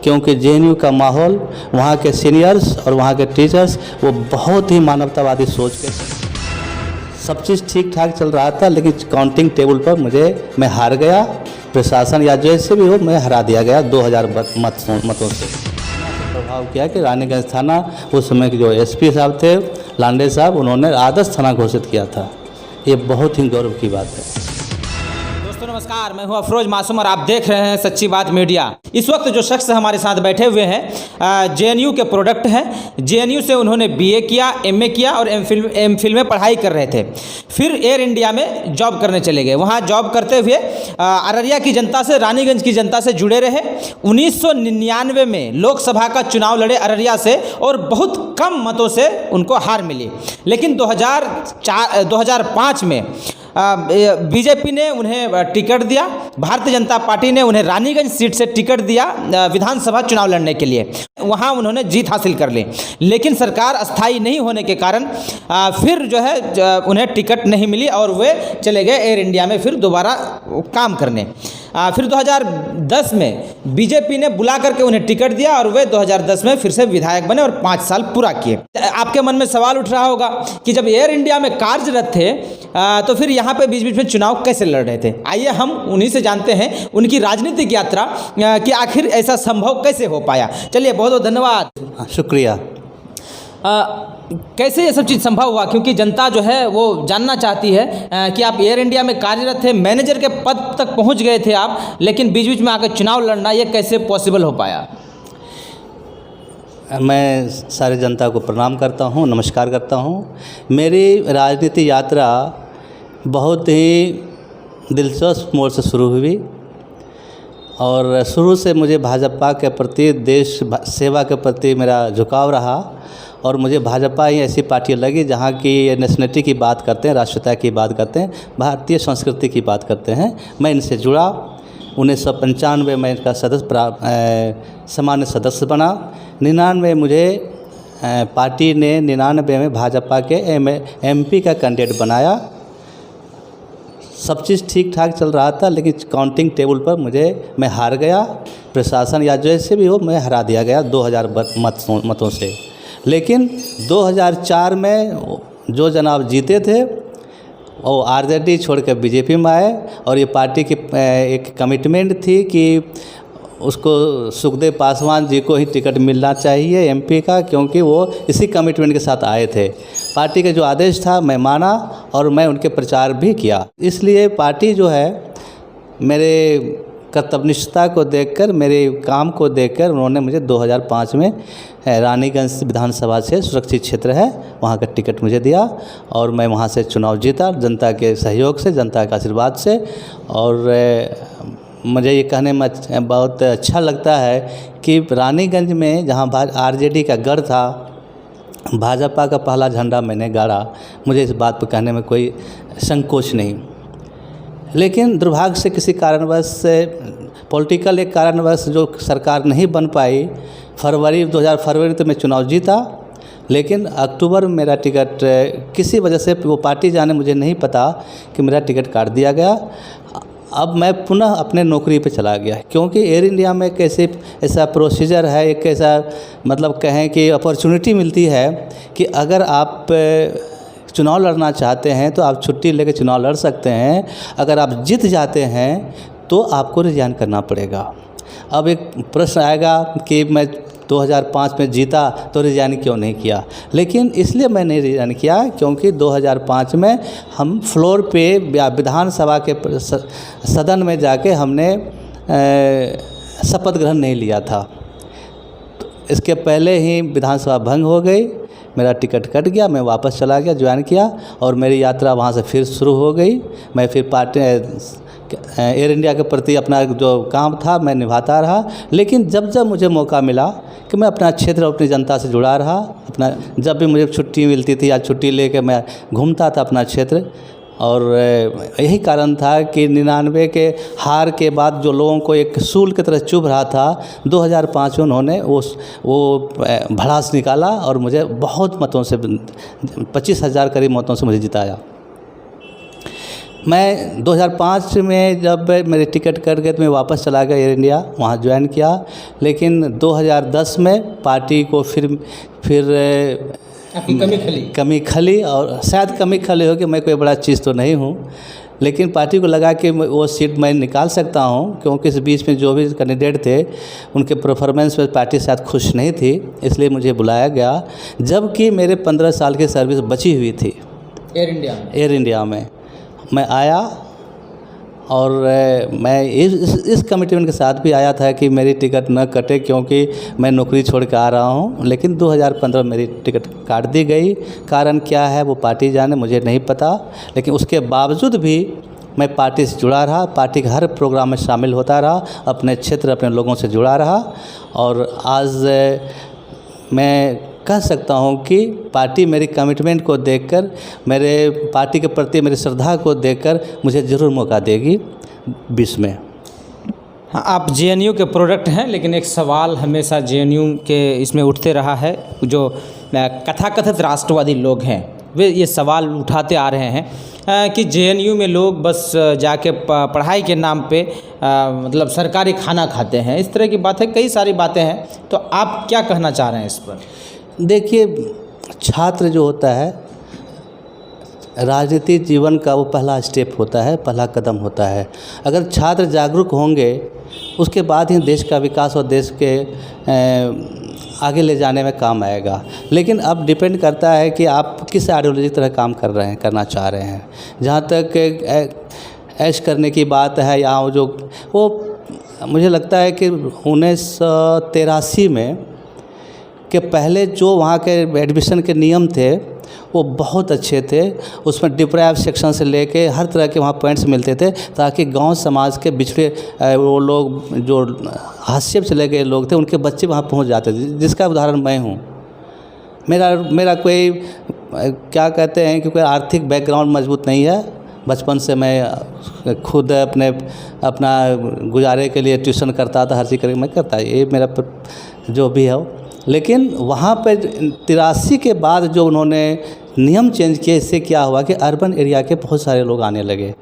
क्योंकि जेएनयू का माहौल, वहाँ के सीनियर्स और वहाँ के टीचर्स वो बहुत ही मानवतावादी सोच के, सब चीज़ ठीक ठाक चल रहा था, लेकिन काउंटिंग टेबल पर मैं हार गया। प्रशासन या जैसे भी हो, मैं हरा दिया गया 2000 मतों से। प्रभाव किया कि रानीगंज थाना, उस समय के जो एसपी साहब थे लांडे साहब, उन्होंने आदर्श थाना घोषित किया था। ये बहुत ही गौरव की बात है। दोस्तों नमस्कार, मैं हूं अफरोज मासूम और आप देख रहे हैं सच्ची बात मीडिया। इस वक्त जो शख्स हमारे साथ बैठे हुए हैं जेएनयू के प्रोडक्ट हैं। जेएनयू से उन्होंने बीए किया, एमए किया और एमफिल में पढ़ाई कर रहे थे। फिर एयर इंडिया में जॉब करने चले गए। वहां जॉब करते हुए अररिया की जनता से, रानीगंज की जनता से जुड़े रहे। 1999 में लोकसभा का चुनाव लड़े अररिया से और बहुत कम मतों से उनको हार मिली। लेकिन 2005 में बीजेपी ने उन्हें टिकट दिया, भारतीय जनता पार्टी ने उन्हें रानीगंज सीट से टिकट दिया विधानसभा चुनाव लड़ने के लिए। वहां उन्होंने जीत हासिल कर ली, लेकिन सरकार अस्थायी नहीं होने के कारण फिर जो है उन्हें टिकट नहीं मिली और वे चले गए एयर इंडिया में फिर दोबारा काम करने। फिर 2010 में बीजेपी ने बुला करके उन्हें टिकट दिया और वे 2010 में फिर से विधायक बने और 5 साल पूरा किए। आपके मन में सवाल उठ रहा होगा कि जब एयर इंडिया में कार्यरत थे तो फिर यहाँ पे बीच बीच में चुनाव कैसे लड़ रहे थे। आइए हम उन्हीं से जानते हैं उनकी राजनीतिक यात्रा कि आखिर ऐसा संभव कैसे हो पाया। चलिए, बहुत बहुत धन्यवाद। शुक्रिया। कैसे ये सब चीज़ संभव हुआ, क्योंकि जनता जो है वो जानना चाहती है कि आप एयर इंडिया में कार्यरत थे, मैनेजर के पद तक पहुंच गए थे आप, लेकिन बीच बीच में आकर चुनाव लड़ना ये कैसे पॉसिबल हो पाया। मैं सारे जनता को प्रणाम करता हूं, नमस्कार करता हूं। मेरी राजनीति यात्रा बहुत ही दिलचस्प मोड़ से शुरू हुई और शुरू से मुझे भाजपा के प्रति, देश सेवा के प्रति मेरा झुकाव रहा और मुझे भाजपा ही ऐसी पार्टी लगी जहाँ की नेशनलिटी की बात करते हैं, राष्ट्रीयता की बात करते हैं, भारतीय संस्कृति की बात करते हैं। मैं इनसे जुड़ा। 1995 में इनका सामान्य सदस्य बना। 99 मुझे पार्टी ने 99 में भाजपा के एमपी का कैंडिडेट बनाया। सब चीज़ ठीक ठाक चल रहा था, लेकिन काउंटिंग टेबल पर मैं हार गया। प्रशासन या जैसे भी हो, मैं हरा दिया गया 2000 मतों से। लेकिन 2004 में जो जनाब जीते थे वो आरजेडी छोड़ कर बीजेपी में आए और ये पार्टी की एक कमिटमेंट थी कि उसको सुखदेव पासवान जी को ही टिकट मिलना चाहिए एमपी का, क्योंकि वो इसी कमिटमेंट के साथ आए थे। पार्टी का जो आदेश था मैं माना और मैं उनके प्रचार भी किया। इसलिए पार्टी जो है मेरे कर्तव्यनिष्ठता को देखकर, मेरे काम को देखकर उन्होंने मुझे 2005 में रानीगंज विधानसभा से सुरक्षित क्षेत्र है वहाँ का टिकट मुझे दिया और मैं वहाँ से चुनाव जीता, जनता के सहयोग से, जनता के आशीर्वाद से। और मुझे ये कहने में बहुत अच्छा लगता है कि रानीगंज में जहाँ आरजेडी का गढ़ था, भाजपा का पहला झंडा मैंने गाड़ा। मुझे इस बात पर कहने में कोई संकोच नहीं। लेकिन दुर्भाग्य से किसी कारणवश से, पॉलिटिकल एक कारणवश जो सरकार नहीं बन पाई, 2000 फरवरी तो मैं चुनाव जीता, लेकिन अक्टूबर में मेरा टिकट किसी वजह से, वो पार्टी जाने मुझे नहीं पता कि मेरा टिकट काट दिया गया। अब मैं पुनः अपने नौकरी पे चला गया, क्योंकि एयर इंडिया में कैसे ऐसा प्रोसीजर है, एक ऐसा मतलब कहें कि अपॉर्चुनिटी मिलती है कि अगर आप चुनाव लड़ना चाहते हैं तो आप छुट्टी लेकर चुनाव लड़ सकते हैं। अगर आप जीत जाते हैं तो आपको रिजाइन करना पड़ेगा। अब एक प्रश्न आएगा कि मैं 2005 में जीता तो रिजाइन क्यों नहीं किया। लेकिन इसलिए मैं नहीं रिजाइन किया क्योंकि 2005 में हम फ्लोर पे विधानसभा के सदन में जाके हमने शपथ ग्रहण नहीं लिया था। तो इसके पहले ही विधानसभा भंग हो गई, मेरा टिकट कट गया, मैं वापस चला गया, ज्वाइन किया और मेरी यात्रा वहाँ से फिर शुरू हो गई। मैं फिर पार्टी एयर इंडिया के प्रति अपना जो काम था मैं निभाता रहा। लेकिन जब जब मुझे मौका मिला कि मैं अपना क्षेत्र, अपनी जनता से जुड़ा रहा, जब भी मुझे छुट्टी मिलती थी या छुट्टी लेके मैं घूमता था अपना क्षेत्र। और यही कारण था कि 99 के हार के बाद जो लोगों को एक सूल की तरह चुभ रहा था, 2005 में उन्होंने वो भड़ास निकाला और मुझे बहुत मतों से, 25,000 करीब मतों से मुझे जिताया। मैं 2005 में जब मेरी टिकट कट गए तो मैं वापस चला गया एयर इंडिया, वहाँ ज्वाइन किया। लेकिन 2010 में पार्टी को फिर कमी खली, और शायद कमी खली हो कि मैं कोई बड़ा चीज़ तो नहीं हूँ, लेकिन पार्टी को लगा कि वो सीट मैं निकाल सकता हूँ, क्योंकि इस बीच में जो भी कैंडिडेट थे उनके परफॉर्मेंस पर पार्टी शायद खुश नहीं थी, इसलिए मुझे बुलाया गया। जबकि मेरे 15 साल की सर्विस बची हुई थी एयर इंडिया में। मैं आया और मैं इस कमिटमेंट के साथ भी आया था कि मेरी टिकट न कटे, क्योंकि मैं नौकरी छोड़ के आ रहा हूँ। लेकिन 2015 में मेरी टिकट काट दी गई। कारण क्या है वो पार्टी जाने, मुझे नहीं पता। लेकिन उसके बावजूद भी मैं पार्टी से जुड़ा रहा, पार्टी के हर प्रोग्राम में शामिल होता रहा, अपने क्षेत्र अपने लोगों से जुड़ा रहा। और आज मैं कह सकता हूं कि पार्टी मेरी कमिटमेंट को देखकर, मेरे पार्टी के प्रति मेरी श्रद्धा को देखकर मुझे ज़रूर मौका देगी 20 में। हाँ, आप जेएनयू के प्रोडक्ट हैं, लेकिन एक सवाल हमेशा जेएनयू के इसमें उठते रहा है। जो कथाकथित राष्ट्रवादी लोग हैं वे ये सवाल उठाते आ रहे हैं कि जेएनयू में लोग बस जाके पढ़ाई के नाम पे मतलब सरकारी खाना खाते हैं। इस तरह की बातें, कई सारी बातें हैं, तो आप क्या कहना चाह रहे हैं इस पर? देखिए, छात्र जो होता है राजनीतिक जीवन का वो पहला स्टेप होता है, पहला कदम होता है। अगर छात्र जागरूक होंगे उसके बाद ही देश का विकास और देश के आगे ले जाने में काम आएगा। लेकिन अब डिपेंड करता है कि आप किस आइडियोलॉजी की तरह काम करना चाह रहे हैं। जहाँ तक ऐश करने की बात है, या वो मुझे लगता है कि 1983 में के पहले जो वहाँ के एडमिशन के नियम थे वो बहुत अच्छे थे। उसमें डिप्राइव सेक्शन से लेके हर तरह के वहाँ पॉइंट्स मिलते थे, ताकि गांव समाज के बिछड़े वो लोग जो हाशिए पे चले गए लोग थे उनके बच्चे वहाँ पहुँच जाते थे, जिसका उदाहरण मैं हूँ। मेरा कोई क्या कहते हैं कि कोई आर्थिक बैकग्राउंड मजबूत नहीं है। बचपन से मैं खुद अपना गुजारे के लिए ट्यूशन करता था, हर चीज़ करके मैं करता, ये मेरा जो भी है। लेकिन वहाँ पे 83 के बाद जो उन्होंने नियम चेंज किए, इससे क्या हुआ कि अर्बन एरिया के बहुत सारे लोग आने लगे,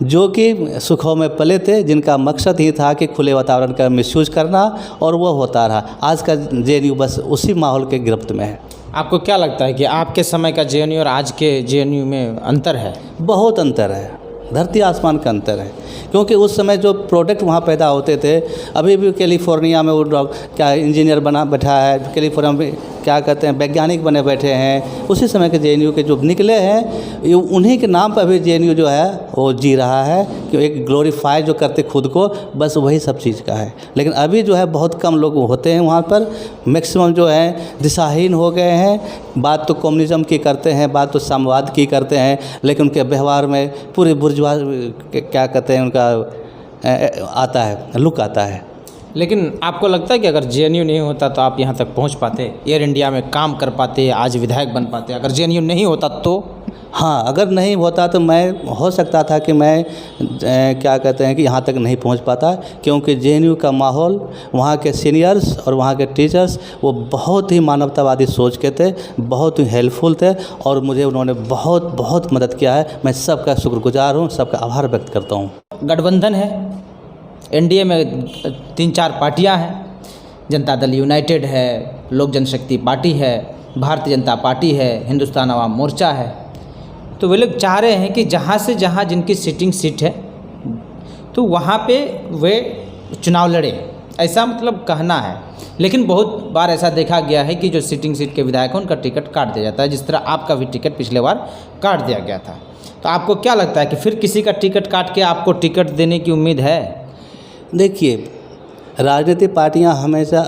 जो कि सुखों में पले थे, जिनका मकसद ही था कि खुले वातावरण का मिसयूज करना, और वो होता रहा। आज का जेएनयू बस उसी माहौल के गिरफ्त में है। आपको क्या लगता है कि आपके समय का जेएनयू और आज के जेएनयू में अंतर है? बहुत अंतर है, धरती आसमान का अंतर है। क्योंकि उस समय जो प्रोडक्ट वहाँ पैदा होते थे, अभी भी कैलिफोर्निया में वो क्या इंजीनियर बना बैठा है, कैलिफोर्निया में क्या कहते हैं वैज्ञानिक बने बैठे हैं, उसी समय के जेएनयू के जो निकले हैं, उन्हीं के नाम पर भी जेएनयू जो है वो जी रहा है, कि एक ग्लोरीफाई जो करते खुद को, बस वही सब चीज़ का है। लेकिन अभी जो है बहुत कम लोग होते हैं वहाँ पर, मैक्सिमम जो है दिशाहीन हो गए हैं। बात तो कम्युनिज्म की करते हैं, बात तो साम्यवाद की करते हैं, लेकिन उनके व्यवहार में पूरे बुर्जुआ क्या कहते हैं उनका आता है, लुक आता है। लेकिन आपको लगता है कि अगर जेएनयू नहीं होता तो आप यहाँ तक पहुँच पाते, एयर इंडिया में काम कर पाते, आज विधायक बन पाते? अगर जेएनयू नहीं होता तो? हाँ, अगर नहीं होता तो मैं हो सकता था कि मैं क्या कहते हैं कि यहाँ तक नहीं पहुँच पाता, क्योंकि जेएनयू का माहौल, वहाँ के सीनियर्स और वहाँ के टीचर्स वो बहुत ही मानवतावादी सोच के थे, बहुत ही हेल्पफुल थे, और मुझे उन्होंने बहुत बहुत मदद किया है। मैं सबका शुक्रगुजार हूँ, सबका आभार व्यक्त करता हूँ। गठबंधन है, एनडीए में 3-4 पार्टियां हैं, जनता दल यूनाइटेड है, लोक जनशक्ति पार्टी है, भारतीय जनता पार्टी है, हिंदुस्तान अवाम मोर्चा है। तो वे लोग चाह रहे हैं कि जहाँ से जहाँ जिनकी सिटिंग सीट है तो वहाँ पे वे चुनाव लड़े, ऐसा मतलब कहना है। लेकिन बहुत बार ऐसा देखा गया है कि जो सिटिंग सीट के विधायक हैं उनका टिकट काट दिया जाता है, जिस तरह आपका भी टिकट पिछले बार काट दिया गया था। तो आपको क्या लगता है कि फिर किसी का टिकट काट के आपको टिकट देने की उम्मीद है? देखिए, राजनीतिक पार्टियां हमेशा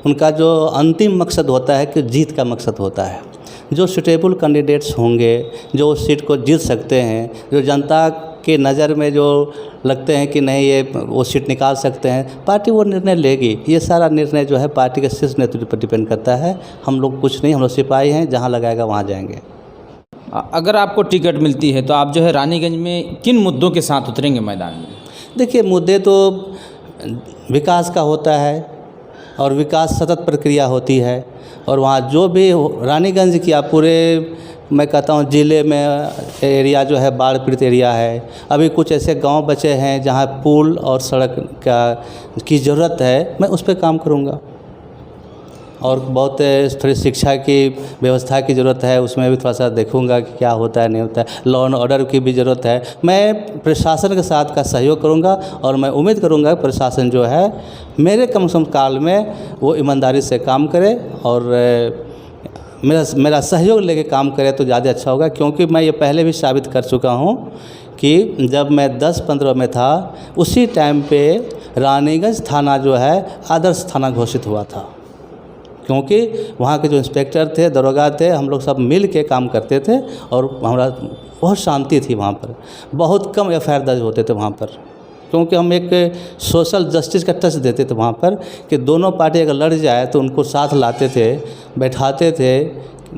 उनका जो अंतिम मकसद होता है कि जीत का मकसद होता है। जो सुटेबल कैंडिडेट्स होंगे, जो उस सीट को जीत सकते हैं, जो जनता के नज़र में जो लगते हैं कि नहीं ये वो सीट निकाल सकते हैं, पार्टी वो निर्णय लेगी। ये सारा निर्णय जो है पार्टी के शीर्ष नेतृत्व पर डिपेंड करता है। हम लोग कुछ नहीं, हम लोग सिपाही हैं, जहाँ लगाएगा वहाँ जाएंगे। अगर आपको टिकट मिलती है तो आप जो है रानीगंज में किन मुद्दों के साथ उतरेंगे मैदान में? देखिए, मुद्दे तो विकास का होता है, और विकास सतत प्रक्रिया होती है, और वहाँ जो भी रानीगंज की आप पूरे मैं कहता हूँ ज़िले में एरिया जो है बाढ़ पीड़ित एरिया है। अभी कुछ ऐसे गांव बचे हैं जहां पुल और सड़क की ज़रूरत है, मैं उस पर काम करूंगा। और बहुत थोड़ी शिक्षा की व्यवस्था की ज़रूरत है, उसमें भी थोड़ा सा देखूंगा कि क्या होता है नहीं होता है। लॉ एंड ऑर्डर की भी ज़रूरत है। मैं प्रशासन के साथ का सहयोग करूंगा और मैं उम्मीद करूंगा कि प्रशासन जो है मेरे कम से कम काल में वो ईमानदारी से काम करे और मेरा सहयोग लेके काम करे तो ज़्यादा अच्छा होगा। क्योंकि मैं ये पहले भी साबित कर चुका हूँ कि जब मैं 10-15 में था उसी टाइम पे रानीगंज थाना जो है आदर्श थाना घोषित हुआ था। क्योंकि वहाँ के जो इंस्पेक्टर थे, दरोगा थे, हम लोग सब मिल के काम करते थे और हमारा बहुत शांति थी वहाँ पर। बहुत कम एफआईआर दर्ज होते थे वहाँ पर, क्योंकि हम एक सोशल जस्टिस का टच देते थे वहाँ पर कि दोनों पार्टी अगर लड़ जाए तो उनको साथ लाते थे, बैठाते थे,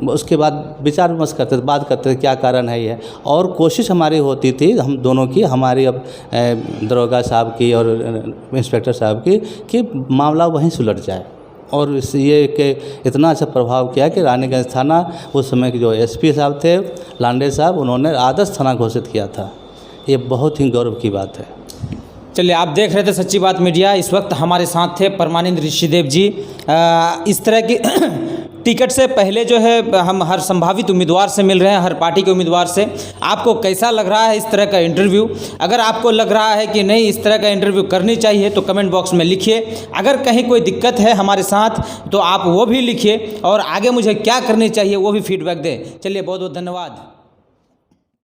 उसके बाद विचार विमर्श करते थे, बात करते थे क्या कारण है ये। और कोशिश हमारी होती थी हम दोनों की, हमारी अब दरोगा साहब की और इंस्पेक्टर साहब की, कि मामला वहीं सुलझ जाए। और ये कि इतना अच्छा प्रभाव किया कि रानीगंज थाना उस समय के जो एसपी साहब थे लांडे साहब, उन्होंने आदर्श थाना घोषित किया था। ये बहुत ही गौरव की बात है। चलिए, आप देख रहे थे सच्ची बात मीडिया। इस वक्त हमारे साथ थे परमानंद ऋषिदेव जी। इस तरह की टिकट से पहले जो है हम हर संभावित उम्मीदवार से मिल रहे हैं, हर पार्टी के उम्मीदवार से। आपको कैसा लग रहा है इस तरह का इंटरव्यू? अगर आपको लग रहा है कि नहीं इस तरह का इंटरव्यू करनी चाहिए तो कमेंट बॉक्स में लिखिए। अगर कहीं कोई दिक्कत है हमारे साथ तो आप वो भी लिखिए और आगे मुझे क्या करनी चाहिए वो भी फीडबैक दें। चलिए, बहुत बहुत धन्यवाद।